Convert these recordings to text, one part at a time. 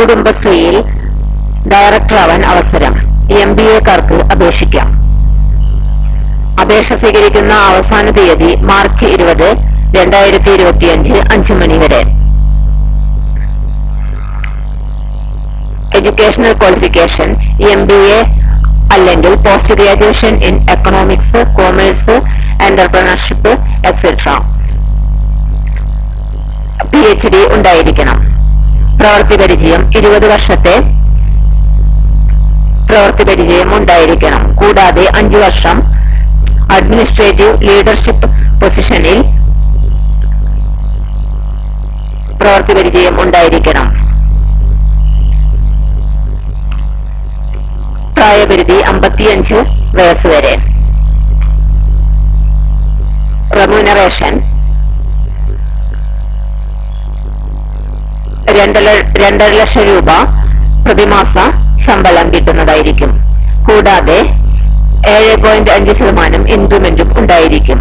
കുടുംബശ്രീയിൽ ഡയറക്ടറാവാൻ അവസരം. MBAക്കാർക്ക് അപേക്ഷിക്കാം. അപേക്ഷ സ്വീകരിക്കുന്ന അവസാന തീയതി മാർച്ച് 20, 2025 5 മണി വരെ. എഡ്യൂക്കേഷണൽ ക്വാളിഫിക്കേഷൻ MBA അല്ലെങ്കിൽ post graduation in economics, commerce, entrepreneurship etcetera. PhD ഉണ്ടായിരിക്കണം. പ്രവൃത്തി പരിചയം 20 വർഷത്തെ പ്രവൃത്തി പരിചയം ഉണ്ടായിരിക്കണം. കൂടാതെ 5 വർഷം അഡ്മിനിസ്ട്രേറ്റീവ് ലീഡർഷിപ്പ് പൊസിഷനിൽ പ്രവൃത്തി പരിചയം ഉണ്ടായിരിക്കണം. പ്രായപരിധി 55 വയസ്സ് വരെ. റെമ്യൂണറേഷൻ 2.5 ലക്ഷം രൂപ പ്രതിമാസ ശമ്പളം കിട്ടുന്നതായിരിക്കും. കൂടാതെ 7.5% ഇൻക്രിമെന്റും ഉണ്ടായിരിക്കും.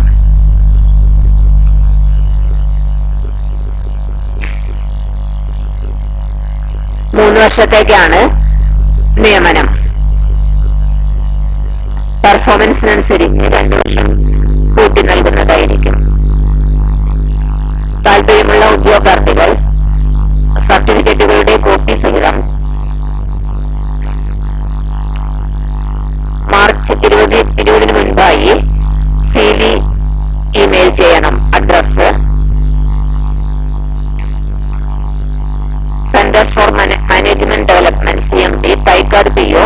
മൂന്ന് വർഷത്തേക്കാണ് നിയമനം. പെർഫോമൻസിനനുസരിച്ച് 2 വർഷം കൂട്ടി നൽകുന്നതായിരിക്കും. താല്പര്യമുള്ള ഉദ്യോഗാർത്ഥികൾ സർട്ടിഫിക്കറ്റുകളുടെ കോപ്പി സഹിതം മാർച്ച് 20 മുൻപായി CV ഇമെയിൽ ചെയ്യണം. Address centre for management development CMD, Thycaud PO,